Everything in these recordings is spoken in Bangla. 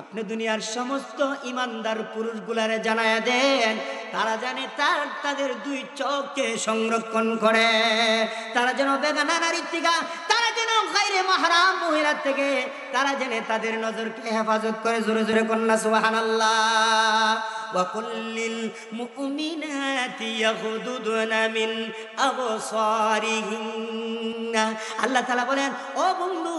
আপনি দুনিয়ার সমস্ত ইমানদার পুরুষগুলারে জানায়া দেন, তারা জানে তাদের দুই চোখকে সংরক্ষণ করে, তারা যেন বেগানা নারীর থেকে, তারা যেন গায়রে মাহরাম মহিলার থেকে তারা জানে তাদের নজরকে হেফাজত করে। জোরে জোরে কন্যা সুবহানাল্লাহ। ওয়া কুল্লিল মুমিনাতি ইয়াগুদুনা মিন আবসারিহিন্না। আল্লাহ তাআলা বলেন, ও বন্ধু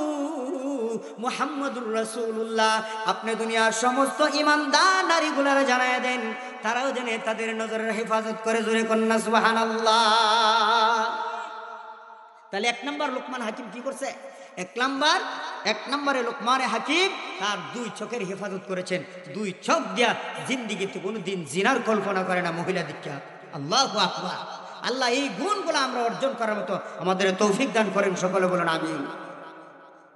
মুহাম্মদুর রাসূলুল্লাহ, আপনি দুনিয়ার সমস্ত ঈমানদার নারীগুলোরে জানায়া দেন, তারাও জানে তাদের নজরের হেফাজত করে। জোরে কন্যা সুবহানাল্লাহ। তাহলে এক নম্বর লোকমান হাকিম কি করছে? এক নম্বরে লোকমানে হাকিম তার দুই চোখের হেফাজত করেছেন। দুই চোখ দিয়া জিন্দিগিতে কোনোদিন জিনার কল্পনা করে না মহিলা দীক্ষা। আল্লাহু আকবার। আল্লাহ এই গুণগুলো আমরা অর্জন করার মতো আমাদের তৌফিক দান করেন। সকলে বলেন আমিন।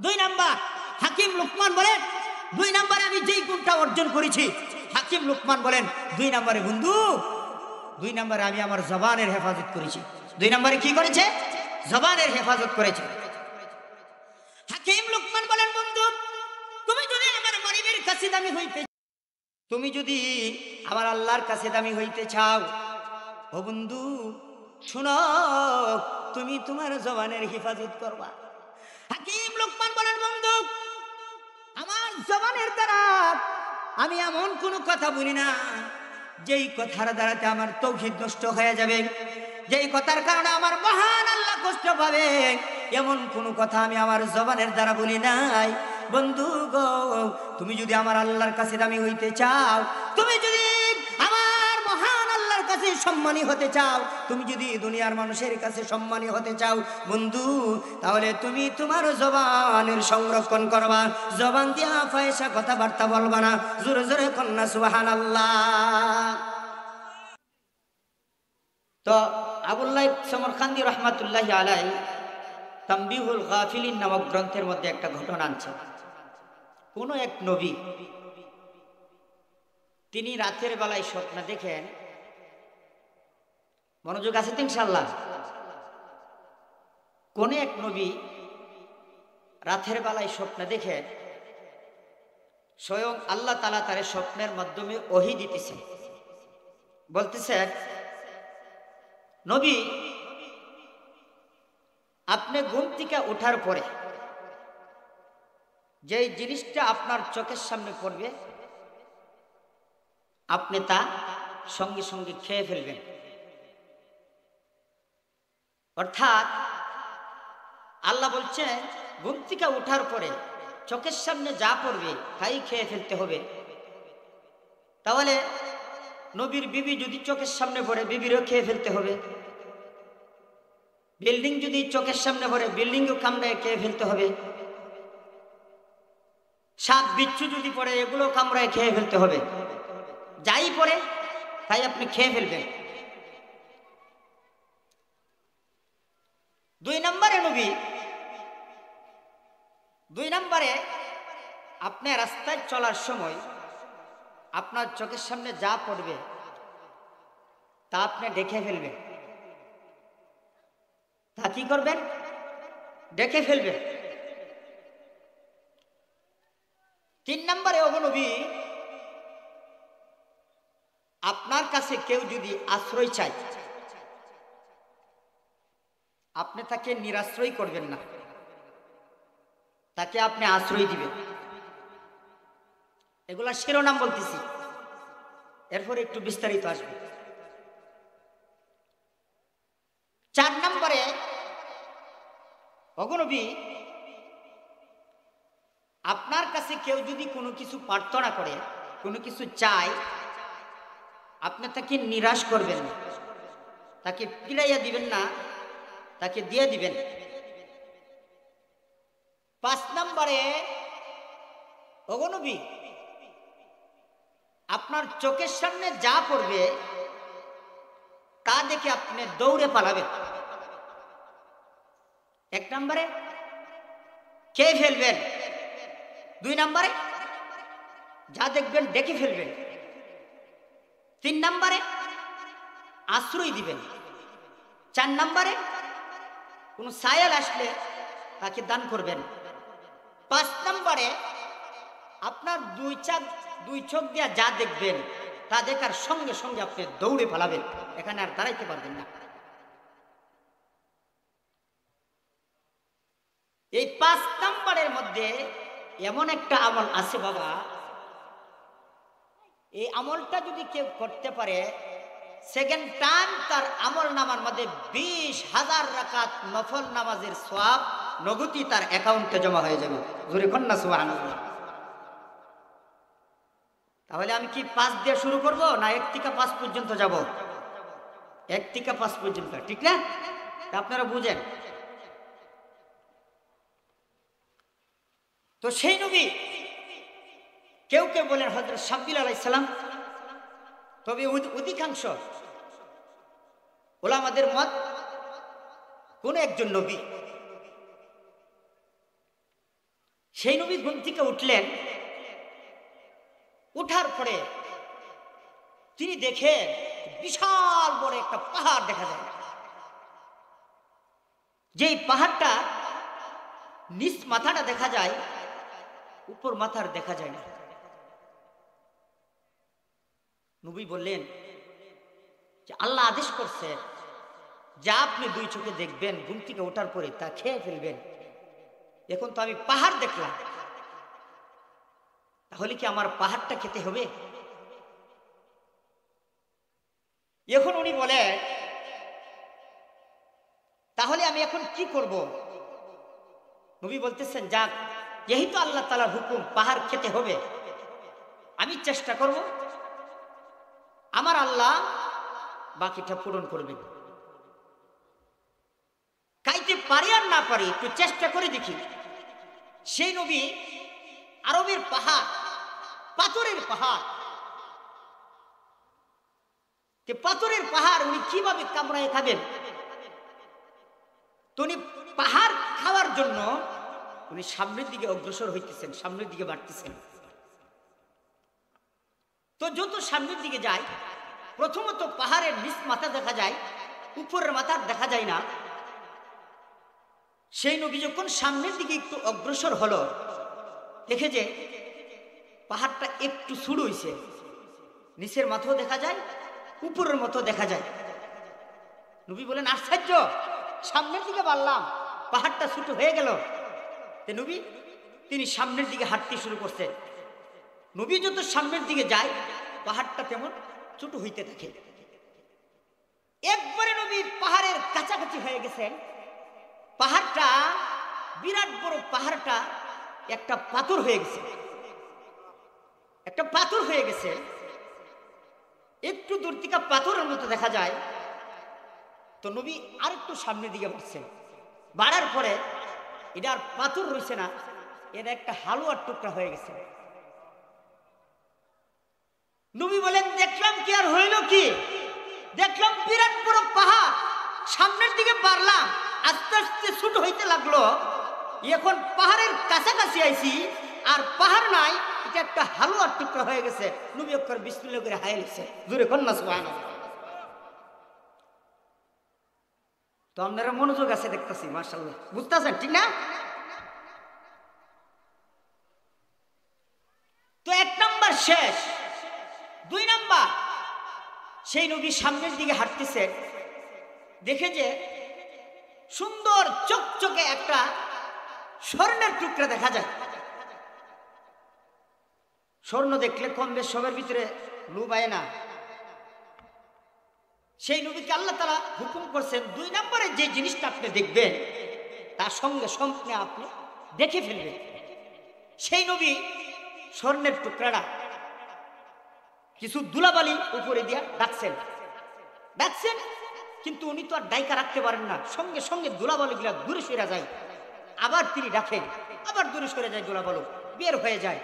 দুই নাম্বার হাকিম লোকমান বলেন, দুই নম্বরে আমি যেই গুণটা অর্জন করেছি, হাকিম লোকমান বলেন, দুই নম্বরে বন্ধু, দুই নম্বরে আমি আমার জবানের হেফাজত করেছি। দুই নম্বরে কি করেছে? জবানের হেফাজত করেছে। হাকিম লোকমান বলেন, বন্ধু তুমি যদি আমার গরিবের কাছে দামি হইতে, তুমি যদি আমার আল্লাহর কাছে দামি হইতে চাও, ও বন্ধু শুনো, তুমি তোমার জবানের হেফাজত করবা। হাকিম লোকমান বলেন, বন্ধু আমার জবানের দ্বারা আমি এমন কোনো কথা বলি না যেই কথার দ্বারাতে আমার তৌহিদ নষ্ট হয়ে যাবে, যেই কথার কারণে আমার মহান আল্লাহ কষ্ট পাবে, এমন কোনো কথা আমি আমার জবানের দ্বারা বলি নাই। বন্ধু গো, তুমি যদি আমার আল্লাহর কাছে দামি হইতে চাও, তুমি যদি আমার মহান আল্লাহর কাছে সম্মানী হতে চাও, তুমি যদি দুনিয়ার মানুষের কাছে সম্মানী হতে চাও বন্ধু, তাহলে তুমি তোমার জবানের সংরক্ষণ করবা, জবান দিয়া ফায়সা কথাবার্তা বলবা না। জোরে জোরে কন্যা সুবহানাল্লাহ। তো আবুল্লাহ সমরকান্দি রহমাতুল্লাহি আলাইহি তামবিহুল গাফিলিন নামক গ্রন্থের মধ্যে একটা ঘটনা আনছে। কোন এক নবী তিনি রাতের বেলায় স্বপ্ন দেখেন, মনোযোগ আছে তো ইনশাআল্লাহ। কোন এক নবী রাতের বেলায় স্বপ্ন দেখেন স্বয়ং আল্লাহ তাআলা তার স্বপ্নের মাধ্যমে ওহী দিতেছেন, বলতেছেন, নবী আপনি ঘুম থেকে ওঠার পরে যেই জিনিসটা আপনার চোখের সামনে পড়বে আপনি তা সঙ্গে সঙ্গে খেয়ে ফেলবেন। অর্থাৎ আল্লাহ বলছেন ঘুম থেকে ওঠার পরে চোখের সামনে যা পড়বে তাই খেয়ে ফেলতে হবে। তাহলে নবীর বিবি যদি চোখের সামনে পড়ে বিবিরও খেয়ে ফেলতে হবে, বিল্ডিং যদি চোখের সামনে পড়ে বিল্ডিংও কামড়ায় খেয়ে ফেলতে হবে, সাপ বিচ্ছু যদি পড়ে এগুলো কামড়ায় খেয়ে ফেলতে হবে, যাই পড়ে তাই আপনি খেয়ে ফেলবেন। দুই নম্বরে নবী, দুই নম্বরে আপনি রাস্তায় চলার সময় আপনার চোখের সামনে যা পড়বে তা আপনি দেখে ফেলবেন। তা কি করবেন? দেখে ফেলবেন। তিন নম্বরে ওগো নবী, আপনার কাছে কেউ যদি আশ্রয় চায় আপনি তাকে নিরাশ্রয় করবেন না, তাকে আপনি আশ্রয় দিবেন। এগুলা শিরোনাম বলতেছি, এরপরে একটু বিস্তারিত আসবে। চার নম্বরে ওগো নবী, আপনার কাছে কেউ যদি কোনো কিছু প্রার্থনা করে, কোনো কিছু চায়, আপনি তাকে নিরাশ করবেন না, তাকে ফিরাইয়া দিবেন না, তাকে দিয়ে দিবেন। পাঁচ নম্বরে ওগো নবী, আপনার চোখের সামনে যা পড়বে তা দেখে আপনি দৌড়ে পালাবেন। এক নম্বরে খেয়ে ফেলবেন, দুই নম্বরে যা দেখবেন দেখে ফেলবেন, তিন নম্বরে আশ্রয় দিবেন, চার নম্বরে কোনো সায়াল আসলে তাকে দান করবেন, পাঁচ নম্বরে আপনার দুই চোখ দিয়া যা দেখবেন তা দেখার সঙ্গে সঙ্গে আপনি দৌড়ে পালাবেন, এখানে আর দাঁড়াইতে পারবেন না। এই 5 নম্বরের মধ্যে এমন একটা আমল আছে বাবা, এই আমলটা যদি কেউ করতে পারে সেকেন্ড টাইম তার আমল নামার মধ্যে 20,000 রাকাত নফল নামাজের সওয়াব নগদি তার অ্যাকাউন্টে জমা হয়ে যাবে। জোরে কন্যা সুবহানাল্লাহ। তাহলে আমি কি 5 দিয়ে শুরু করব না 1 থেকে 5 পর্যন্ত যাব? 1 থেকে 5 পর্যন্ত, ঠিক না? আপনারা বুঝেন। তো সেই নবী, কেউ কেউ বলেন হযরত শামসুল আলাইহিস সালাম, তবে অধিকাংশ ওলামাদের মত কোন একজন নবী। সেই নবী ঘুম থেকে উঠলেন, উঠার পরে তিনি দেখে বিশাল বড় একটা পাহাড় দেখা যায়, যেই পাহাড়টা নিচ মাথাটা দেখা যায়, উপর মাথার দেখা যায় না। নবী বললেন যে আল্লাহ আদেশ করছে যা আপনি 2 চোখে দেখবেন, ঘুম থেকে ওঠার পরে তা খেয়ে ফেলবেন। এখন তো আমি পাহাড় দেখলাম, তাহলে কি আমার পাহাড়টা খেতে হবে? এখন উনি বলে তাহলে আমি এখন কি করব? নবী বলতেছেন যাক, এই তো আল্লাহ তাআলার হুকুম, পাহাড় খেতে হবে, আমি চেষ্টা করব, আমার আল্লাহ বাকিটা পূরণ করবেন। খাইতে পারি আর না পারি একটু চেষ্টা করে দেখি। সেই নবী আরবের পাহাড়, পাথরের পাহাড়, পাথরের পাহাড় উনি কিভাবে কামড়ায় খাবেন? তো উনি পাহাড় খাওয়ার জন্য উনি সামনের দিকে অগ্রসর হইতেছেন, সামনের দিকে বাড়তেছেন। তো যত সামনের দিকে যায়, প্রথমত পাহাড়ের নিচ মাথা দেখা যায়, উপরের মাথা দেখা যায় না। সেই নবী যখন সামনের দিকে একটু অগ্রসর হলো, দেখে যে পাহাড়টা একটু ছোট হইছে, নিচের মাথাও দেখা যায়, উপরের মতো দেখা যায়। নবী বলেন আশ্চর্য, সামনের দিকে বাড়লাম, পাহাড়টা ছোট হয়ে গেল। নবী তিনি সামনের দিকে হাঁটতে শুরু করছেন। নবী যত সামনের দিকে যায়, পাহাড়টা তেমন ছোট হইতে থাকে। একবারে নবী পাহাড়ের কাছাকাছি হয়ে গেছেন, পাহাড়টা বিরাট বড়, পাহাড়টা একটা পাথর হয়ে গেছে, একটা পাথর হয়ে গেছে। একটু দূর থেকে পাথরের মতো দেখা যায়। তো নবী আরেকটু সামনের দিকে বাড়ছেন, বাড়ার পরে এটা আর পাথর রয়েছে না, এটা একটা হালুয়ার টুকরা হয়ে গেছে। নবী বলেন দেখলাম কি আর হইল কি? দেখলাম বিরাট বড় পাহাড়, সামনের দিকে বাড়লাম, আস্তে আস্তে ছোট হইতে লাগলো। এখন পাহাড়ের কাছাকাছি আইছি, আর পাহাড় নাই, এটা একটা হালুয়ার টুকরা হয়ে গেছে। নবী অক্ষর বিসমিল্লাহ করে হাই লিখছে, জোরে কন্যা সুবহানাল্লাহ। তো আপনারা মনোযোগ আছে দেখতেছি, মাশাআল্লাহ, বুঝতেছেন ঠিক না? তো 1 নাম্বার শেষ। 2 নাম্বার, সেই নবী সামনের দিকে হাঁটতেছে, দেখে যে সুন্দর চকচকে একটা স্বর্ণের টুকরা দেখা যায়। স্বর্ণ দেখলে কম বেশ সবার ভিতরে লোভ আয় না? সেই নবীকে আল্লাহ তাআলা হুকুম করছেন 2 নম্বরে যে জিনিসটা আপনি দেখবেন তার সঙ্গে সঙ্গে আপনি দেখে ফেলবেন। সেই নবী স্বর্ণের টুকরাটা কিছু ধুলাবালি উপরে দিয়া ডাকছেন, কিন্তু উনি তো আর ডাইকা রাখতে পারেন না, সঙ্গে সঙ্গে ধুলাবালিগুলা দূরে সরে যায়। আবার তিনি ডাকেন, আবার দূরে সরে যায়, ধুলাবালু বের হয়ে যায়।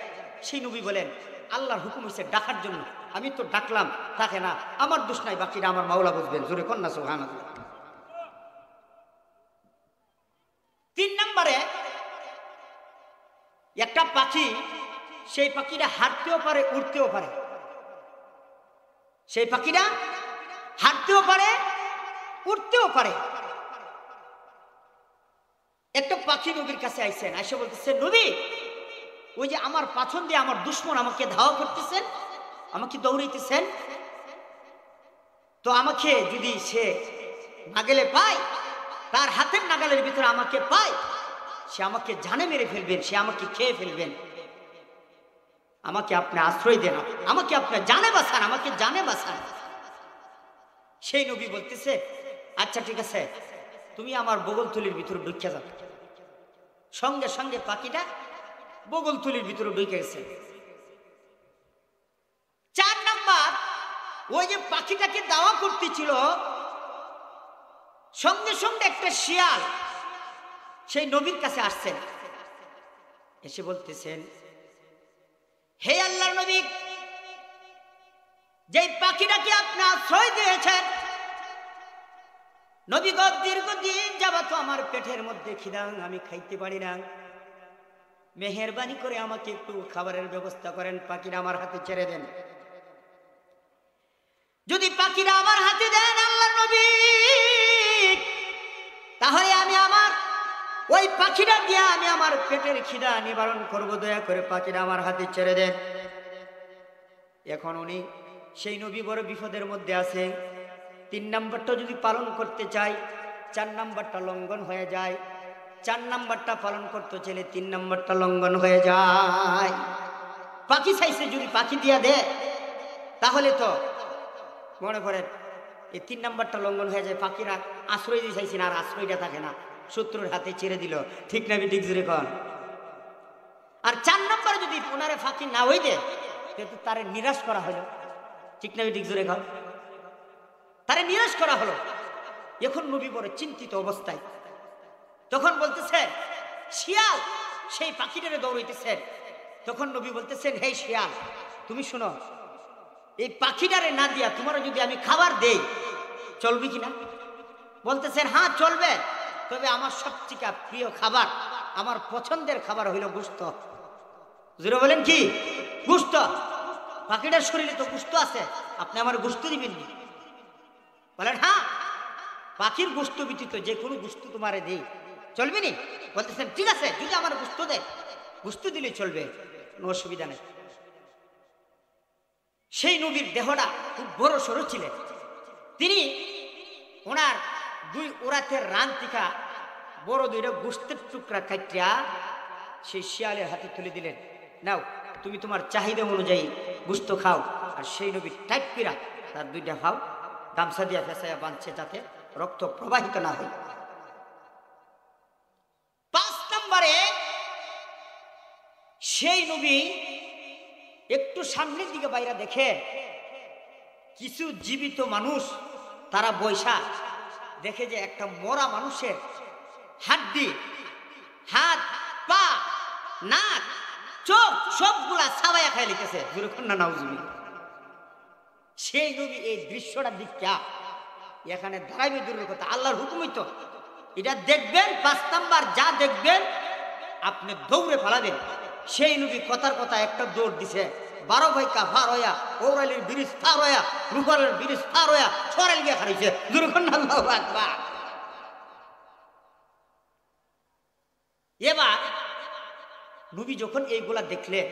সেই নবী বলেন আল্লাহর হুকুম হয়েছে ডাকার জন্য, আমি তো ডাকলাম, থাকে না, আমার দোষ নাই, বাকিটা আমার মাওলা বুঝবেন। জোরে কন্যা সুবহানাল্লাহ। 3 নম্বরে একটা পাখি, সেই পাখিটা হাঁটতেও পারে, উড়তেও পারে। সেই পাখিটা হাঁটতেও পারে, উড়তেও পারে। একটা পাখি নবীর কাছে আইছেন, আইসে বলতেছে নবী ওই যে আমার পাছন দিয়ে আমার দুশ্মন আমাকে ধাওয়া করতেছেন, আমাকে দৌড়াইতেছেন, তো আমাকে যদি সে নাগালে পায়, তার হাতের নাগালের ভিতরে আমাকে পায়, সে আমাকে জানে মেরে ফেলবেন, সে আমাকে খেয়ে ফেলবেন। আমাকে আপনি আশ্রয় দেন, আমাকে আপনি জানে বাঁচান, আমাকে জানে বাঁচান। সেই নবী বলতেছে আচ্ছা ঠিক আছে, তুমি আমার বগলতলির ভিতরে ঢুকে যাও। সঙ্গে সঙ্গে পাখিটা বগলতলির ভিতরে ঢুকে গেছে। 4 নাম্বার, ওই যে পাখিটাকে দাওয়া করতেছিল, সঙ্গে সঙ্গে একটা শিয়াল সেই নবীর কাছে আসছেন, এসে বলতেছেন হে আল্লাহর নবী, যে পাখিটাকে আপনি আশ্রয় দিয়েছেন, নবী গো দীর্ঘদিন যাবত আমার পেটের মধ্যে খিদা, আমি খাইতে পারি না, মেহেরবানি করে আমাকে একটু খাবারের ব্যবস্থা করেন, পাখিরা আমার হাতে ছেড়ে দেন। যদি পাখিরা আমার হাতে দেন আল্লাহর নবী, তাহলে আমি আমার ওই পাখিটা দিয়ে আমি আমার পেটের খিদা নিবারণ করব, দয়া করে পাখিরা আমার হাতে ছেড়ে দেন। এখন উনি সেই নবী বড় বিপদের মধ্যে আছে। 3 নাম্বারটা যদি পালন করতে চাই, 4 নাম্বারটা লঙ্ঘন হয়ে যায়। 4 নাম্বারটা পালন করতে চাইলে 3 নাম্বারটা লঙ্ঘন হয়ে যায়। পাখি চাইছে, যদি পাখি দিয়া দেয় তাহলে তো মনে করেন এই 3 নাম্বারটা লঙ্ঘন হয়ে যায়। পাখিরা আশ্রয় দিয়ে চাইছে না, আর আশ্রয়টা থাকে না, শত্রুর হাতে ছেড়ে দিল। ঠিক না ঠিক জোরে কন। আর 4 নাম্বারে যদি ওনারে ফাঁকি না হই দে, কিন্তু তারে নিরাশ করা হলো। ঠিক না ঠিক জোরে কন। তারে নিরাশ করা হলো। এখন নবী বড় চিন্তিত অবস্থায়, তখন বলতেছে শিয়াল সেই পাখিটারে দৌড়াইতেছেন। তখন নবী বলতেছেন হে শিয়াল, তুমি শোনো, এই পাখিটারে না দিয়া তোমার যদি আমি খাবার দেই চলবে কিনা? বলতেছেন হ্যাঁ চলবে, তবে আমার সবচেয়ে প্রিয় খাবার, আমার পছন্দের খাবার হইল গোশত। জোরে বলেন কি? গোশত। পাখিটার শরীরে তো গোশত আছে, আপনি আমার গোশত দিবেন নি? বলেন হ্যাঁ, পাখির গোশত ব্যতীত যে কোনো গোশত তোমারে দেই চলবে নি? বলতেছেন ঠিক আছে, যদি আমার গোশত দেয়, গোশত দিলে চলবে, কোনো অসুবিধা নেই। সেই নবীর দেহটা খুব বড় সড়ো ছিলেন। তিনি ওনার 2 ওরাতের রান টিকা বড় 2টা গোশতের টুকরা কাটিয়া সেই শিয়ালের হাতে তুলে দিলেন, নাও তুমি তোমার চাহিদা অনুযায়ী গোশত খাও। আর সেই নবী টাইট পিরা তার 2টা খাও, গামছা দিয়া ফেসাইয়া বাঁধছে যাতে রক্ত প্রবাহিত না হয়। 5 নম্বরে সেই নবী একটু সামনের দিকে বাইরে দেখে কিছু জীবিত মানুষ তারা বৈশা দেখে যে একটা মরা মানুষের হাড্ডি, হাত, পা, নাক, চোখ সবগুলা ছাবাইয়া খাই লিখেছে। না নাউজুবিল্লাহ। সেই নবী এই দৃশ্যটা দেখা এখানে দাঁড়াইবে দূরের কথা, আল্লাহর হুকুমই তো এটা দেখবেন। 5 নাম্বার যা দেখবেন আপনি দৌড়ে ফেলাবেন। সেই নবী কথার কথা একটা দৌড় দিছে, 12 ভাইকা ফার হইয়া, ওরালের ব্রিজ ফার হইয়া, রুপালের ব্রিজ ফার হইয়া সরাইল গিয়ে খাইছে। আল্লাহু আকবার। এবার নবী যখন এইগুলা দেখলেন,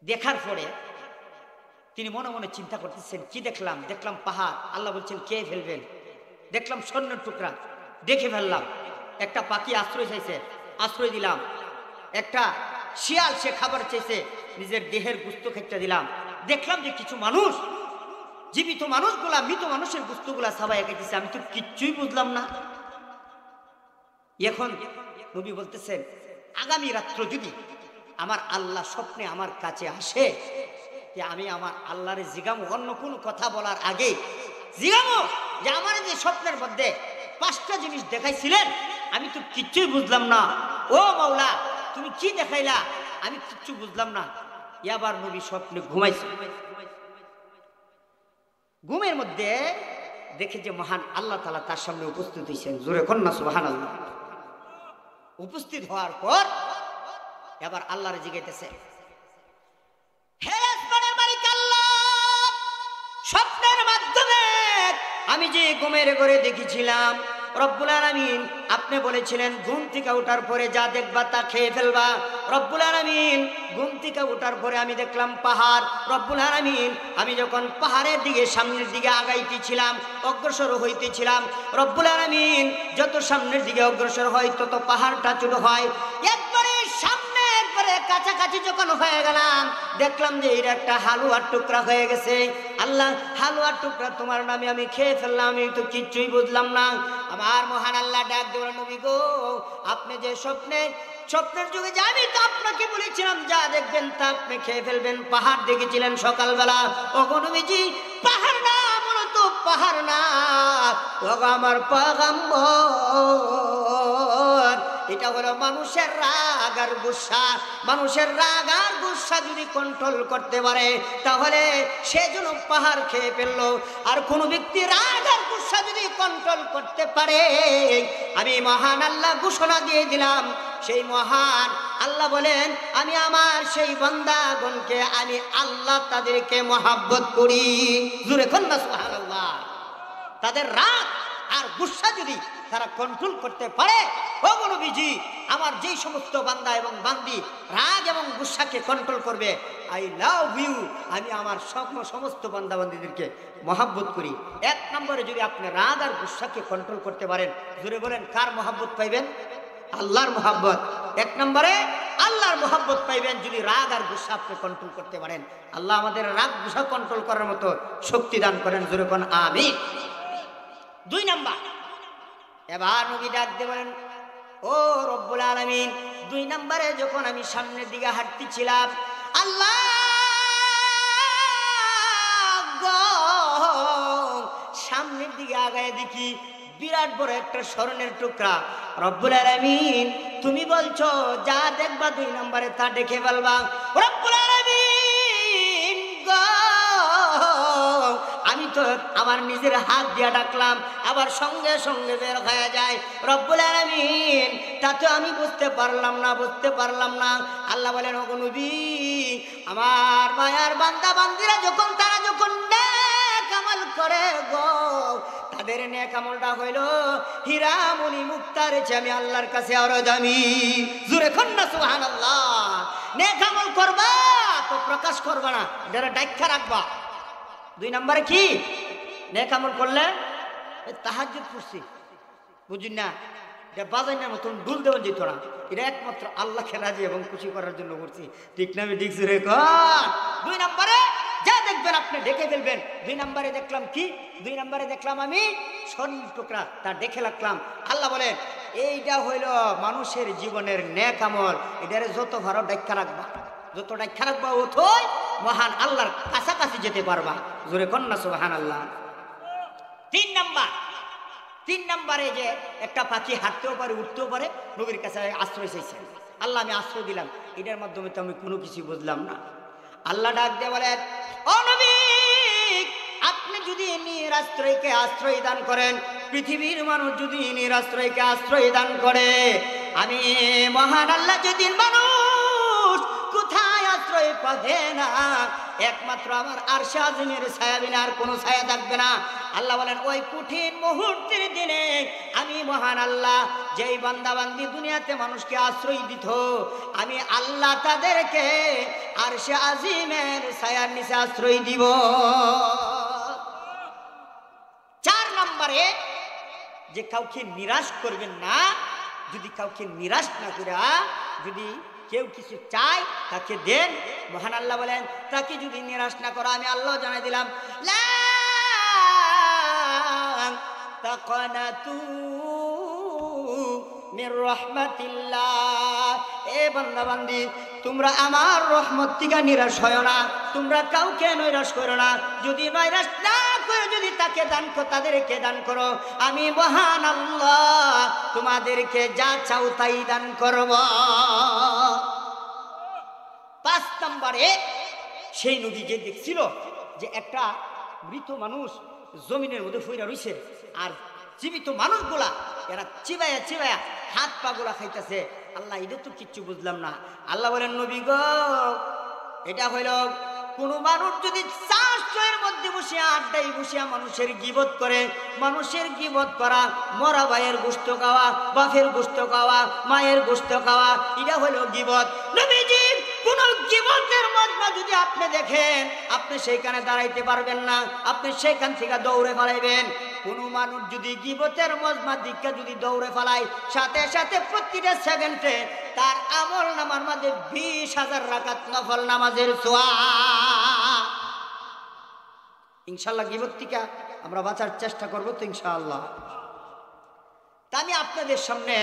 দেখার পরে তিনি মনে মনে চিন্তা করতেছেন কি দেখলাম? দেখলাম পাহাড়, আল্লাহ বলছেন কে ফেলবেন। দেখলাম স্বর্ণের টুকরা, দেখে ফেললাম। একটা পাখি আশ্রয় চাইছে, আশ্রয় দিলাম। একটা শিয়াল সে খাবার চাইছে, নিজের দেহের গোশত খেতে দিলাম। দেখলাম যে কিছু মানুষ, জীবিত মানুষগুলা মৃত মানুষের গোশতগুলা সবাই খাইতেছে, আমি তো কিচ্ছুই বুঝলাম না। এখন নবী বলতেছেন আগামী রাত্র যদি আমার আল্লাহ স্বপ্নে আমার কাছে আসে, যে আমি আমার আল্লাহরে জিগামো, অন্য কোনো কথা বলার আগে জিগামো যে আমার যে স্বপ্নের মধ্যে 5টা জিনিস দেখাইছিলেন আমি তো কিচ্ছুই বুঝলাম না, ও মাওলা তুমি কি দেখাইলা আমি কিচ্ছু বুঝলাম না। এবার নবী স্বপ্নে ঘুমাইছে। ঘুমের মধ্যে দেখে যে মহান আল্লাহ তাআলা তার সামনে উপস্থিত হয়েছেন। জোরে কন্যা সুবহানাল্লাহ। উপস্থিত হওয়ার পর এবার আল্লাহরে জিগাইতেছে, হে আসমানের মালিক আল্লাহ, স্বপ্নের মাধ্যমে আমি যে ঘুমের ঘরে দেখেছিলাম রব্বুল আলামিন আপনি বলেছিলেন ঘুম থেকে ওঠার পরে যা দেখবা তা খেয়ে ফেলবা। রব্বুল আলামিন ঘুম থেকে ওঠার পরে আমি দেখলাম পাহাড়। রব্বুল আলামিন আমি যখন পাহাড়ের দিকে সামনের দিকে আগাইতেছিলাম, অগ্রসর হইতেছিলাম, রব্বুল আলামিন যত সামনের দিকে অগ্রসর হয় তত পাহাড়টা ছোট হয়। একবারে সামনে একবারে কাছাকাছি যখন হয়ে গেলাম দেখলাম যে এর একটা হালুয়ার টুকরা হয়ে গেছে। আল্লাহ, হালুয়ার টুকরা তোমার নামে আমি খেয়ে ফেললাম, আমি তো কিচ্ছুই বুঝলাম না। আমার মহান আল্লাহ ডাক দেওয়ার নবী গো, আপনি যে স্বপ্নের যুগে যে আমি তো আপনাকে বলেছিলাম যা দেখবেন তা আপনি খেয়ে ফেলবেন, পাহাড় দেখেছিলেন সকালবেলা। ও গো নবীজি, পাহাড় না, মূলত পাহাড় না, ও আমার পয়গম্বর, এটা হলো মানুষের রাগ আর গুসা। মানুষের রাগ আর গুসা যদি কন্ট্রোল করতে পারে তাহলে সে যেন পাহাড় খেয়ে ফেললো। আর কোনো ব্যক্তি রাগ আর গুসা যদি কন্ট্রোল করতে পারে, আমি মহান আল্লাহ ঘোষণা দিয়ে দিলাম, সেই মহান আল্লাহ বলেন আমি আমার সেই বান্দাগণকে আমি আল্লাহ তাদেরকে মহাব্বত করি। জোরে কন্যা সুবহানাল্লাহ। তাদের রাগ আর গুসা যদি তারা কন্ট্রোল করতে পারে, ও নবীজি আমার যেই সমস্ত বান্দা এবং বান্দি রাগ এবং গুসাকে কন্ট্রোল করবে, আই লাভ ইউ, আমি আমার সমস্ত বান্দা বান্দিদেরকে মহাব্বত করি। এক নম্বরে যদি আপনি রাগ আর গুসাকে কন্ট্রোল করতে পারেন, জোরে বলেন কার মহাব্বত পাইবেন? আল্লাহর মহাব্বত। এক নম্বরে আল্লাহর মহাব্বত পাইবেন যদি রাগ আর গুসা আপনি কন্ট্রোল করতে পারেন। আল্লাহ আমাদের রাগ গুসা কন্ট্রোল করার মতো শক্তি দান করেন, জোরে কোন আমিন। দুই নাম্বার, এবার নবী ডাক দিয়ে বলেন, ও রব্বুল আলামিন, দুই নম্বরে যখন আমি সামনের দিকে হাঁটতেছিলাম, আল্লাহ সামনের দিকে আগায় দেখি বিরাট বড় একটা স্বর্ণের টুকরা। রব্বুল আলামিন তুমি বলছো যা দেখবা দুই নম্বরে তা দেখে ফেলবা। রব্বুল আলামিন আমি তো আমার নিজের হাত দিয়ে ডাকলাম, আবার সঙ্গে সঙ্গে বের হয়ে যায়। রব্বুল আলামিন তাতে আমি বুঝতে পারলাম না। আল্লাহ বলেন, ওগো নবী, আমার মায়ার বান্দা বান্দিরা তারা যখন নেক আমল করে গো, তাদের নেক আমলটা হইল হীরা মণি মুক্তার চেয়ে আমি আল্লাহর কাছে আরো দামি। জোরে কন্যা সুবহানাল্লাহ। নেক আমল করবা তো প্রকাশ করবা না, যারা ডাইখা রাখবা। দুই নম্বরে কি? নেক আমল করলে তাহাজ্জুদ পড়ছি, বুঝুন না, এটা বাজাইনার মতন ডুল দেওয়া যেত না, এটা একমাত্র আল্লাহকে রাজি এবং খুশি করার জন্য করছি। ঠিক না? আমি ঠিক জোরে কর। দুই নম্বরে যা দেখবেন আপনি ডেকে ফেলবেন। দুই নম্বরে দেখলাম কি? দুই নম্বরে দেখলাম আমি স্বর্ণ টুকরা, তা দেখে রাখলাম। আল্লাহ বলেন এইটা হইল মানুষের জীবনের নেক আমল, এটারে যত ভালো ডাক্কা রাখবা, যত ডাক্কা রাখবা অতই মহান আল্লাহর কাছাকাছি যেতে পারবা। জোরে কন্যা সুবহানাল্লাহ। তিন নম্বরে যে একটা পাখি হাঁটতেও পারে, উঠতেও পারে, নবীর কাছে আশ্রয় চাইছেন। আল্লাহ আমি আশ্রয় দিলাম, এটার মাধ্যমে তো আমি কোনো কিছু বুঝলাম না। আল্লাহ ডাক দিয়ে বলেন, ও নবী, আপনি যদি নিরাশ্রয়কে আশ্রয় দান করেন, পৃথিবীর মানুষ যদি নিরাশ্রয়কে আশ্রয় দান করে, আমি মহান আল্লাহ যেদিন মানুষ কোথায় আশ্রয় পাবে না, একমাত্র আমার আরশে আজিমের ছায়া বিনা আর কোনো ছায়া থাকবে না। আল্লাহ বলেন ওই কঠিন মুহূর্তের দিনে আমি মহান আল্লাহ যেই বান্দা বান্দি দুনিয়াতে মানুষকে আশ্রয় দিত, আমি আল্লাহ তাদেরকে আরশে আজিমের ছায়ার নিচে আশ্রয় দিব। 4 নম্বরে যে কাউকে নিরাশ করবেন না, যদি কাউকে নিরাশ না করে যদি কেউ কিছু চায় তাকে দেন। মহান আল্লাহ বলেন তাকে যদি নিরাশ না করো, আমি আল্লাহ জানাই দিলাম, লা তাকানাতু মির রাহমাতিল্লাহ। এ বান্দা বান্দি, তোমরা আমার রহমত থেকে নিরাশ হয় না, তোমরা কাউকে নৈরাশ করো না। যদি নৈরাশ না করে যদি তাকে দান করো, তাদেরকে দান করো, আমি মহান আল্লাহ তোমাদেরকে যা চাও তাই দান করব। 5 নম্বরে সেই নবী যে দেখছিল যে একটা মৃত মানুষ জমিনের মধ্যে ফইরা রইছে, আর জীবিত মানুষগুলা এরা চিবায়া চিবায়া হাত পা গুলা খাইতেছে। আল্লাহ এটা তো কিচ্ছু বুঝলাম না। আল্লাহ বলেন নবী গো, এটা হইল কোন মানুষ যদি শ্বাস আশ্রয়ের মধ্যে বসে আড্ডায় বসে মানুষের গীবত করে। মানুষের গীবত করা, মরা ভাইয়ের গোশত খাওয়া, বাপের গোশত খাওয়া, মায়ের গোশত খাওয়া, এটা হলো গীবত। নবীজি কোন গীবতের মজমা যদি আপনি দেখেন, আপনি সেইখানে দাঁড়াইতে পারবেন না, আপনি সেইখান থেকে দৌড়ে পালাইবেন। কোন মানুষ যদি গীবতের মজমা দীক্ষা যদি দৌড়ে ফেলায়, সাথে সাথে প্রতিটা সেকেন্ডে তার আমল নামার মধ্যে 20,000 রাকাত নফল নামাজের সওয়াব। ইনশাআল্লাহ গীবত থেকে আমরা বাঁচার চেষ্টা করব তো ইনশাআল্লাহ। তা আমি আপনাদের সামনে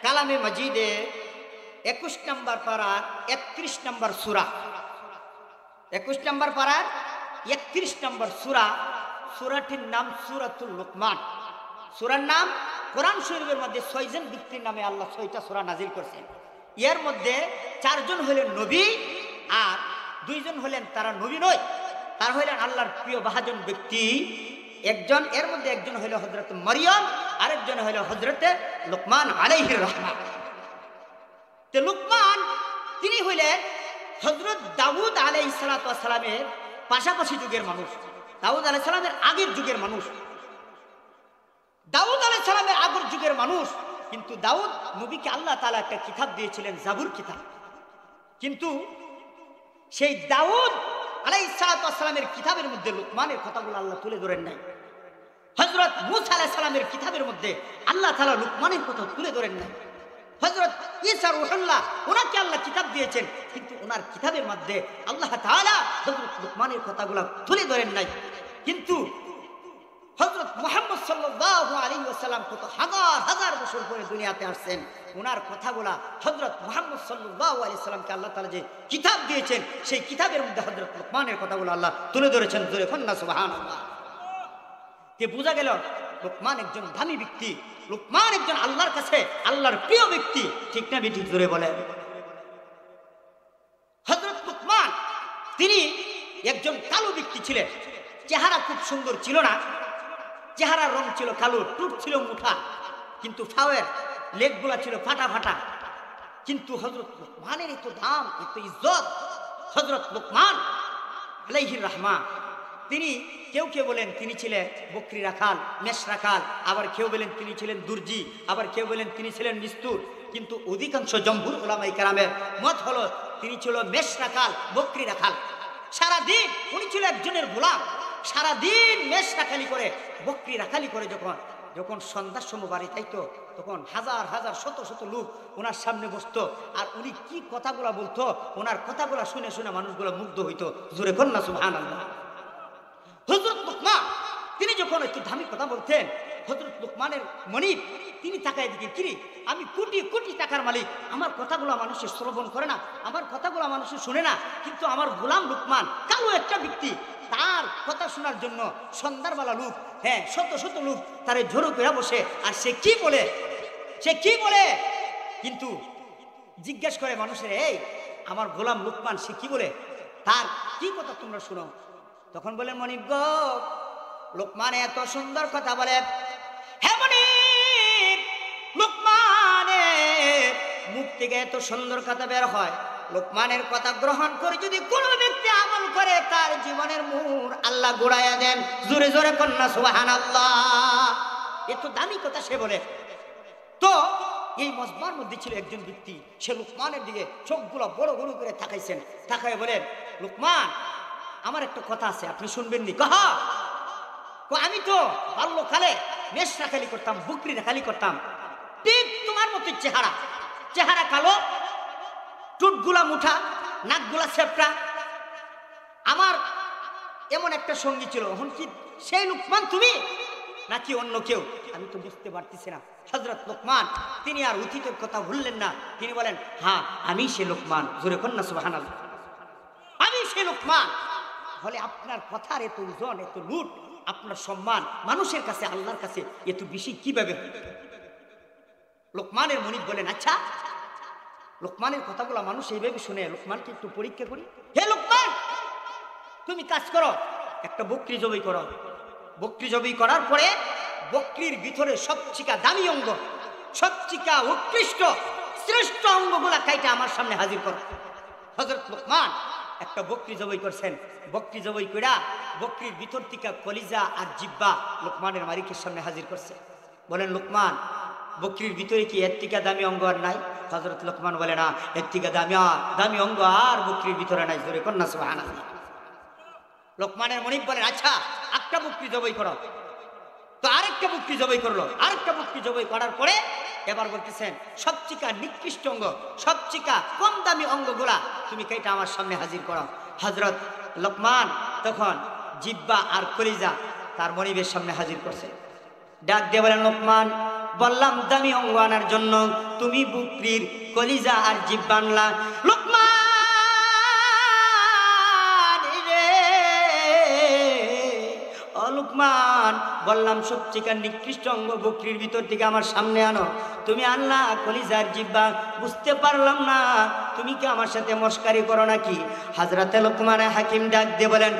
কালামে মাজিদে 21 নম্বর পারা 31 নম্বর সূরা, 21 নম্বর পারার 31 নম্বর সূরা, সূরাটির নাম সূরাতুল লুকমান। সূরার নাম, কোরআন শরীফের মধ্যে 6 জন ব্যক্তির নামে আল্লাহ 6টা সূরা নাজিল করেছেন। এর মধ্যে 4 জন হলেন নবী আর 2 জন হলেন তারা নবী নয়, তারা হলেন আল্লাহর প্রিয় বাহাজন ব্যক্তি। একজন, এর মধ্যে একজন হলো হযরত মারিয়াম, আরেকজন হলো হযরতে লুকমান আলাইহির রহমান। তো লুকমান তিনি হইলেন হযরত দাউদ আলাইহিস সালাতু ওয়াস সালামের পাশাপাশি যুগের মানুষ, দাউদ আলাইহিস সালামের আগের যুগের মানুষ, দাউদ আলাইহিস সালামের আগের যুগের মানুষ। কিন্তু দাউদ নবীকে আল্লাহ তাআলা একটা কিতাব দিয়েছিলেন, জাবুর কিতাব। কিন্তু সেই দাউদ আলাইহিস সালাতু ওয়াস সালামের কিতাবের মধ্যে লুকমানের কথাগুলো আল্লাহ তুলে ধরেন নাই। হযরত মূসা আলাইহিস সালামের কিতাবের মধ্যে আল্লাহ তাআলা লুকমানের কথা তুলে ধরেন নাই। হযরত ঈসা রূহুল্লাহ, ওনাকে আল্লাহ কিতাব দিয়েছেন, কিন্তু ওনার কিতাবের মধ্যে আল্লাহ তাআলা হযরত লুকমানের কথাগুলো তুলে ধরেন নাই। কিন্তু হযরত মুহাম্মদ সাল্লাল্লাহু আলাইহি ওয়াসাল্লাম কত হাজার হাজার বছর পরে দুনিয়াতে আসছেন, ওনার কথাগুলা হযরত মুহাম্মদ সাল্লাল্লাহু আলাইহি ওয়াসাল্লামকে আল্লাহ তাআলা যে কিতাব দিয়েছেন, সেই কিতাবের মধ্যে হযরত লুকমানের কথাগুলো আল্লাহ তুলে ধরেছেন। জোরে কন্না সুবহানাল্লাহ। তে বোঝা গেল লুকমান একজন দামি ব্যক্তি, লুকমান একজন আল্লাহর কাছে আল্লাহর প্রিয় ব্যক্তি। ঠিক না বেঠিক? জোরে বলেন। হযরত লুকমান তিনি একজন কালো ব্যক্তি ছিলেন, চেহারা খুব সুন্দর ছিল না, চেহারার রং ছিল কালো, টুট ছিল মুঠা, কিন্তু ফাওয়ের লেগগুলা ছিল ফাটা ফাটা। কিন্তু হযরত লুকমানের এত দাম, এত ইজ্জত। হযরত লুকমান আলাইহির রহমান তিনি, কেউ কেউ বলেন তিনি ছিলেন বকরি রাখাল, মেষ রাখাল, আবার কেউ বলেন তিনি ছিলেন দর্জি, আবার কেউ বলেন তিনি ছিলেন মিস্তুর। কিন্তু অধিকাংশ জমহুর উলামায়ে কেরামের মত হলো তিনি ছিল মেষ রাখাল, বকরি রাখাল। সারাদিন উনি ছিল একজনের গোলাম, সারাদিন মেষ রাখালি করে, বকরি রাখালি করে। যখন সন্ধ্যার সময় বাড়ি তাইতো, তখন হাজার হাজার শত শত লোক ওনার সামনে বসতো, আর উনি কি কথাগুলা বলতো, ওনার কথাগুলা শুনে শুনে মানুষগুলো মুগ্ধ হইতো। জোরে কন্না সুবহানাল্লাহ। হযরত লুকমান তিনি যখন একটু দামি কথা বলতেন, হযরত লুকমানের মনিব তিনি তাকায় দিকে, কিরে আমি কোটি কোটি টাকার মালিক, আমার কথাগুলো মানুষের শ্রবণ করে না, আমার কথাগুলো মানুষের শুনে না, কিন্তু আমার গোলাম লুকমান কালো একটা ব্যক্তি, তার কথা শোনার জন্য সন্ধ্যাবেলা লোক, হ্যাঁ শত শত লোক তারে ঝোড়ো করে বসে। আর সে কি বলে, সে কি বলে, কিন্তু জিজ্ঞেস করে মানুষের, এই আমার গোলাম লুকমান সে কি বলে, তার কি কথা তোমরা শুনো। তখন বলে, মনিব গো, লুকমান এত সুন্দর কথা বলে। হ্যাঁ মনিব, লুকমানের মুখ থেকে এত সুন্দর কথা বের হয়, লুকমানের কথা গ্রহণ করে যদি কোন ব্যক্তি আমল করে, তার জীবনের মোড় আল্লাহ ঘুরাইয়া দেন। জোরে জোরে কন্যা সুবহানাল্লাহ। এত দামি কথা সে বলে। তো এই মজমার মধ্যে ছিল একজন ব্যক্তি, সে লুকমানের দিকে চোখগুলো বড় বড় করে তাকাইছেন, তাকায় বলেন, লুকমান আমার একটা কথা আছে, আপনি শুনবেন নি? কহ। আমি তো বাল্যকালে মেষ রাখালি করতাম, বকরি রাখালি করতাম, ঠিক তোমার মতো চেহারা, চেহারা কালো, টুটগুলা মুঠা, নাকগুলা ছেপটা। আমার এমন একটা সঙ্গী ছিল, এখন কি সেই লুকমান তুমি নাকি অন্য কেউ? আমি তো বুঝতে পারতেছি না। হযরত লুকমান তিনি আর অতীতের কথা ভুললেন না, তিনি বলেন, হ্যাঁ আমি সে লুকমান। জোরে কন্যা সুবহানাল্লাহ। আমি সে লুকমান। হলে আপনার কথার এত ওজন, এত লুট, আপনার সম্মান মানুষের কাছে, আল্লাহর কাছে এত বেশি কিভাবে? লুকমানের মনিব বলেন, আচ্ছা লোকমানের কথাগুলো মানুষ এইভাবে শুনে, লোকমানকে একটু পরীক্ষা করি। হে লোকমান, তুমি কাজ করো, একটা বকরি জবাই করো। বকরি জবাই করার পরে বকরির ভিতরে সবচেয়ে দামি অঙ্গ, সবচেয়ে উৎকৃষ্ট শ্রেষ্ঠ অঙ্গগুলা কাইটা আমার সামনে হাজির করো। হযরত লোকমান একটা বকরি জবাই করছেন। বকরি জবাই কইরা বকরির ভিতর থেকে কলিজা আর জিব্বা লোকমানের মালিকের সামনে হাজির করছে। বলেন লোকমান, বকরির ভিতরে কি এর থেকে দামি অঙ্গ আর নাই? হযরত লোকমান বলে না, এর থেকে দামি অঙ্গ আর বকরির ভিতরে নাই। জোরে কন্যা সুবহানাল্লাহ। লোকমানের মনিব বলেন, আচ্ছা একটা বকরি জবাই করো। তো আরেকটা বকরি জবাই করলো। আরেকটা বকরি জবাই করার পরে এবার বলতেছেন, সবচেয়ে নিকৃষ্ট অঙ্গ, সবচেয়ে কম দামি অঙ্গগুলা তুমি কেটে আমার সামনে হাজির করো। হযরত লোকমান তখন জিব্বা আর কলিজা তার মনিবের সামনে হাজির করছে। ডাক দিয়ে বলেন, লোকমান, বললাম দামি অঙ্গ আনার জন্য, তুমি বকরির কলিজা আর জিব্বা আনলা। লোকমান রে, ও লোকমান, বললাম সবচেয়ে নিকৃষ্ট অঙ্গ বকরির ভিতর থেকে আমার সামনে আনো, তুমি আনলা কলিজার জিব্বা। বুঝতে পারলাম না, তুমি কি আমার সাথে মস্কারি করো নাকি? হযরতে লোকমান হাকিম ডাক দিয়ে বলেন,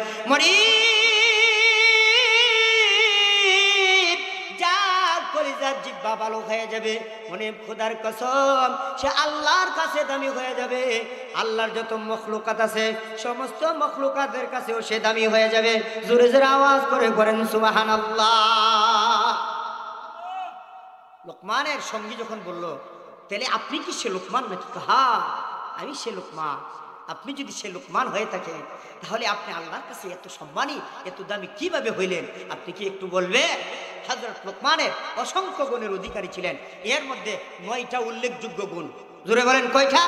কলিজার জিব্বা ভালো হয়ে যাবে, মনে খোদার কসম সে আল্লাহর কাছে দামি হয়ে যাবে। আল্লাহর যত মখলুকাত আছে সমস্ত মখলুকাতের কাছেও সে দামি হয়ে যাবে। জোরে জোরে আওয়াজ করে করেন সুবহানাল্লাহ। লোকমানের সঙ্গী যখন বলল, তাহলে আপনি কি সে লোকমান নাকি? হ্যাঁ, আমি সে লোকমান। আপনি যদি সে লোকমান হয়ে থাকেন, তাহলে আপনি আল্লাহর কাছে এত সম্মানী, এত দামি কিভাবে হইলেন? আপনি কি একটু বলবেন? হযরত লোকমানের অসংখ্য গুণের অধিকারী ছিলেন। এর মধ্যে 9টা উল্লেখযোগ্য গুণ। জোরে বলেন, কয়টা?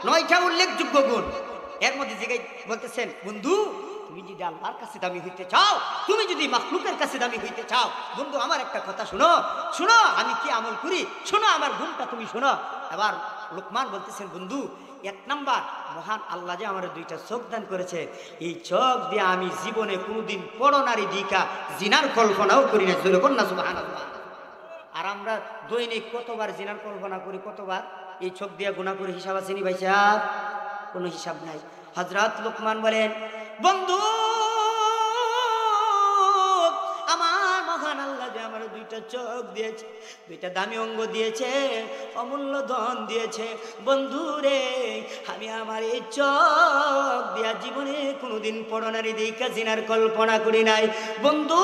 9টা উল্লেখযোগ্য গুণ। এর মধ্যে জিগাই বলতেছেন, বন্ধু, তুমি যদি আল্লাহর কাছে দামি হইতে চাও, তুমি যদি মাখলুকের কাছে দামি হইতে চাও, বন্ধু আমার একটা কথা শুনো, শুনো আমি কি আমল করি, শোনো আমার গুণটা তুমি শোনো। এবার লোকমান বলতেছেন, বন্ধু, 1 নাম্বার, মহান আল্লাহ যে আমার 2টা চোখ দান করেছে, এই চোখ দিয়ে আমি জীবনে কোনোদিন পরনারী দিকা জিনার কল্পনাও করি না। জোরে কন্যা সুবহানাল্লাহ। আর আমরা দৈনিক কতবার জিনার কল্পনা করি, কতবার এই চোখ দিয়ে গুনাহ করে, হিসাব আছে নি ভাই সাহেব? কোনো হিসাব নাই। হযরত লোকমান বলেন, বন্ধু, আমার মহান আল্লাহ যে আমার 2টা চোখ দিয়েছে, 2টা দামি অঙ্গ দিয়েছে, অমূল্য ধন দিয়েছে, বন্ধু রে, আমি আমার এই চোখ দিয়া জীবনে কোনোদিন পরনারী দিকা জিনার কল্পনা করি নাই। বন্ধু,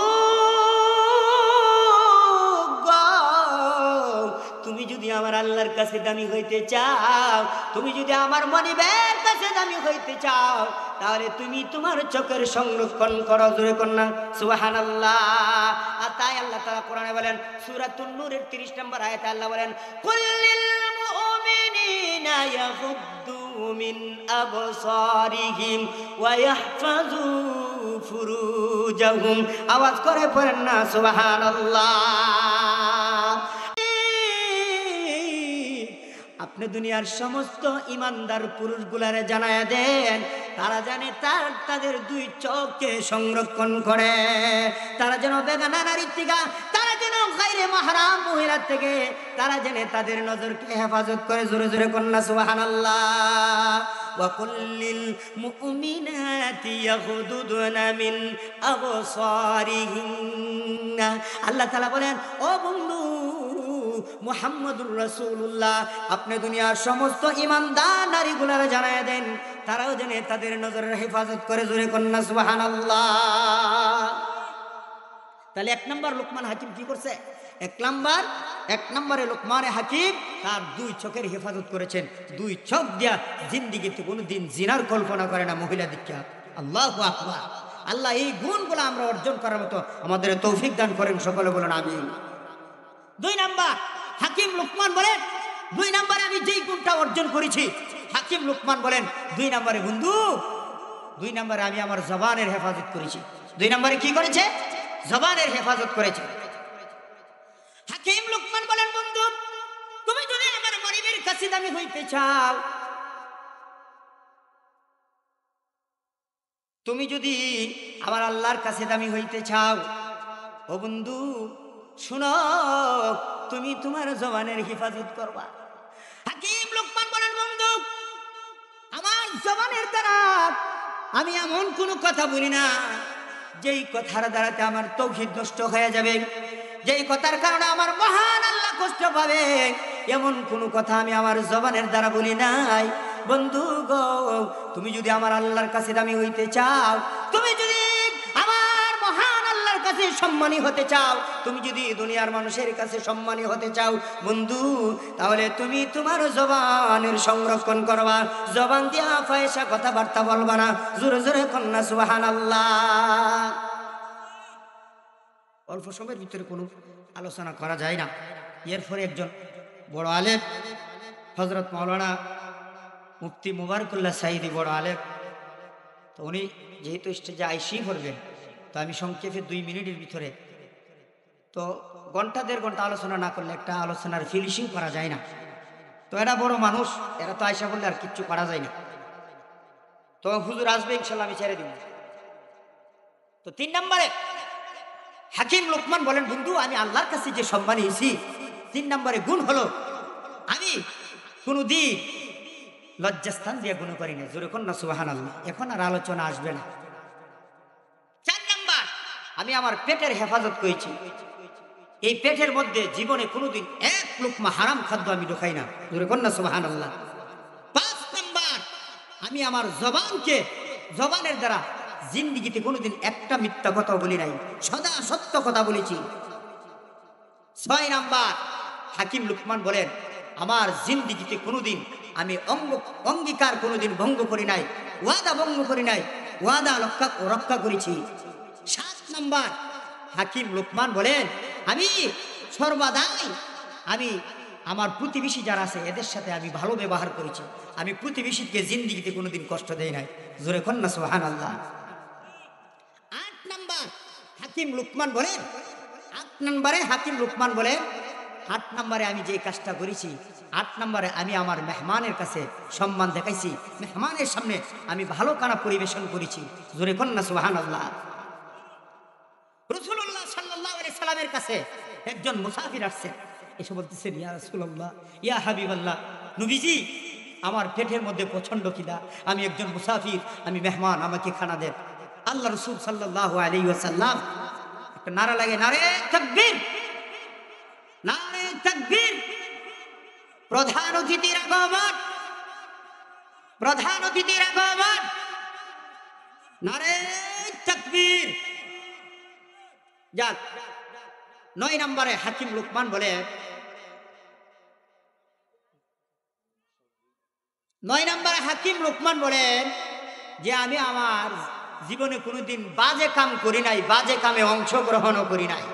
তুমি যদি আমার আল্লাহর কাছে দামি হইতে চাও, তুমি যদি আমার মনিবের কাছে দামি হইতে চাও, তাহলে তুমি তোমার চোখের সংরক্ষণ করো। জোরে কন্যা সুবহানাল্লাহ। আর তাই আল্লাহ তাআলা কোরআনে বলেন, সূরাতুন নূরের 30 নম্বর আয়াতে আল্লাহ বলেন, কুল্লিল মুমিনিনা ইয়াগুদ্দু মিন আবসারিহিম ওয়া ইয়াহফাযু ফুরুজাহুম। আওয়াজ করে পড়েন না সুবহানাল্লাহ। আপনি দুনিয়ার সমস্ত ইমানদার পুরুষগুলারে জানায়া দেন, তারা জানে তাদের 2 চোখকে সংরক্ষণ করে, তারা যেন বেগানা নারীর থেকে, তারা যেন গায়রে মাহরাম মহিলার থেকে, তারা জানে তাদের নজরকে হেফাজত করে। জোরে জোরে কন্যা সুবহানাল্লাহ। ওয়া কুল্লিল মুমিনাতি ইয়াগুদুনা মিন আবসারিহিন্না। আল্লাহ তাআলা বলেন, ও বন্ধু মুহাম্মদুর রাসূলুল্লাহ, আপনি দুনিয়ার সমস্ত ইমানদার নারীগুলারে জানায়া দেন, তারাও জানে তাদের নজরের হেফাজত করে। জোরে কন্যা সুবহানাল্লাহ। তাহলে 1 নম্বর লোকমান হাকিম কি করছে? 1 নম্বরে লোকমানে হাকিম তার 2 চোখের হেফাজত করেছেন। 2 চোখ দিয়া জিন্দেগিতে কোনোদিন জিনার কল্পনা করে না মহিলা দীক্ষা। আল্লাহু আকবার। আল্লাহ এই গুণগুলো আমরা অর্জন করার মতো আমাদের তৌফিক দান করেন। সকলে বলেন আমিন। 2 নাম্বার হাকিম লোকমান বলেন, 2 নম্বরে আমি যেই গুণটা অর্জন করেছি, হাকিম লোকমান বলেন, 2 নম্বরে বন্ধু, 2 নম্বরে আমি আমার জবানের হেফাজত করেছি। 2 নম্বরে কি করেছে? জবানের হেফাজত করেছে। হাকিম লোকমান বলেন, বন্ধু, তুমি যদি আমার মনিবের কাছে দামি হইতে চাও, তুমি যদি আমার আল্লাহর কাছে দামি হইতে চাও, ও বন্ধু শুনো, তুমি তোমার জবানের হেফাজত করবা। হাকিম লোকমান বলেন, বন্ধু, আমার জবানের দ্বারা আমি এমন কোনো কথা বলি না যেই কথার দ্বারাতে আমার তৌহিদ নষ্ট হয়ে যাবে, যেই কথার কারণে আমার মহান আল্লাহ কষ্ট পাবে, এমন কোনো কথা আমি আমার জবানের দ্বারা বলি নাই। বন্ধু গো, তুমি যদি আমার আল্লাহর কাছে দামি হইতে চাও, তুমি যদি আমার মহান আল্লাহর কাছে সম্মানী হতে চাও, তুমি যদি দুনিয়ার মানুষের কাছে সম্মানী হতে চাও বন্ধু, তাহলে তুমি তোমার জবানের সংরক্ষণ করবা, জবান দিয়া ফায়সা কথাবার্তা বলবা না। জোরে জোরে কন্যা সুবহানাল্লাহ। অল্প সময়ের ভিতরে কোনো আলোচনা করা যায় না। এরপরে একজন বড় আলেম হযরত মাওলানা মুফতি মুবারকুল্লাহ সাঈদী বড় আলেম, তো উনি যেহেতু স্টেজে আইসি করবেন, তো আমি সংক্ষেপে 2 মিনিটের ভিতরে, তো ঘন্টা দেড় ঘন্টা আলোচনা না করলে একটা আলোচনার ফিনিশিং করা যায় না। তো এরা বড় মানুষ, এরা তো আয়সা বললে আর কিচ্ছু করা যায় না। তো হুজুর আসবে ইনশাল্লাহ, আমি ছেড়ে দিব। তো 3 নম্বরে হাকিম লোকমান বলেন, বন্ধু আমি আল্লাহর কাছে যে সম্মানী হয়েছি, 3 নম্বরে গুণ হলো আমি কোনদিন লজ্জাস্থান দিয়ে গুণ করি না। জোরে কন্যা সুবহানাল্লাহ। এখন আর আলোচনা আসবে না। 4 নম্বর, আমি আমার পেটের হেফাজত করেছি। এই পেটের মধ্যে জীবনে কোনোদিন 1 লুকমা হারাম খাদ্য আমি ঢোকাই না। জোরে কন্যা সুবহানাল্লাহ। 5 নম্বর, আমি আমার জবানকে, জবানের দ্বারা জিন্দিগিতে কোনোদিন একটা মিথ্যা কথা বলি নাই, সদা সত্য কথা বলেছি। 6 নম্বর, হাকিম লুকমান বলেন, আমার জিন্দিগিতে কোনোদিন আমি অঙ্গীকার কোনোদিন ভঙ্গ করি নাই, ওয়াদা ভঙ্গ করি নাই, ওয়াদা রক্ষা করেছি। 7 নম্বর, হাকিম লুকমান বলেন, আমি সর্বদাই আমি আমার প্রতিবেশী যারা আছে এদের সাথে আমি ভালো ব্যবহার করেছি। আমি প্রতিবেশীকে জিন্দিগিতে কোনোদিন কষ্ট দেই নাই। জোরে কন্যা সুবহানাল্লাহ। 8 নম্বর, হাকিম লুকমান বলেন, 8 নম্বরে হাকিম লুকমান বলেন, 8 নম্বরে আমি যে কাজটা করেছি, 8 নম্বরে আমি আমার মেহমানের কাছে সম্মান দেখাইছি, মেহমানের সামনে আমি ভালো খানা পরিবেশন করেছি। জোরে কন্যা সুবহানাল্লাহ। রাসূলুল্লাহ সাল্লাল্লাহু আলাইহি সাল্লামের কাছে একজন মুসাফির আসছে, এসে বলতেছেন, ইয়া রাসূলুল্লাহ, ইয়া হাবিবাল্লাহ, নবীজি আমার পেটের মধ্যে প্রচন্ড খিদা, আমি একজন মুসাফির, আমি মেহমান, আমাকে খানা দেন। আল্লাহ রাসূল সাল্লাল্লাহু আলাইহি ওয়াসাল্লাম একটা নারা লাগে, নারে তাকবীর, নারে তাকবীর। প্রধান অতিথির আগমন, প্রধান অতিথির আগমন, নারে তাকবীর। যাক, 9 নম্বরে হাকিম লুকমান বলে, 9 নম্বরে হাকিম লুকমান বলেন যে আমি আমার জীবনে কোনোদিন বাজে কাম করি নাই, বাজে কামে অংশগ্রহণও করি নাই।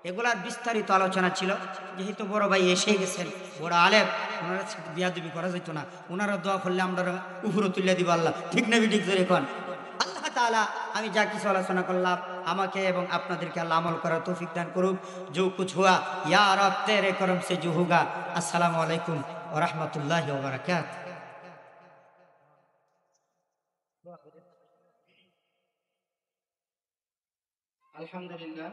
এগুলার বিস্তারিত আলোচনা ছিল। যেহেতু বড় ভাই এসে গেছেন, বড় আলেম, ওনারা বিয়াদবি করা যেত না, ওনারা দোয়া করলে আমরা উপরে তুলে দিব। আল্লাহ ঠিক না ঠিক ধরে এখন আল্লাহ তাআলা আমি যা কিছু আলোচনা করলাম আমাকে এবং আপনাদেরকে আল্লাহ আমল করার তৌফিক দান করুক। जो कुछ हुआ या रब तेरे करम से जो होगा। अस्सलामु अलैकुम व रहमतुल्लाहि व बरकातहू। আলহামদুলিল্লাহ।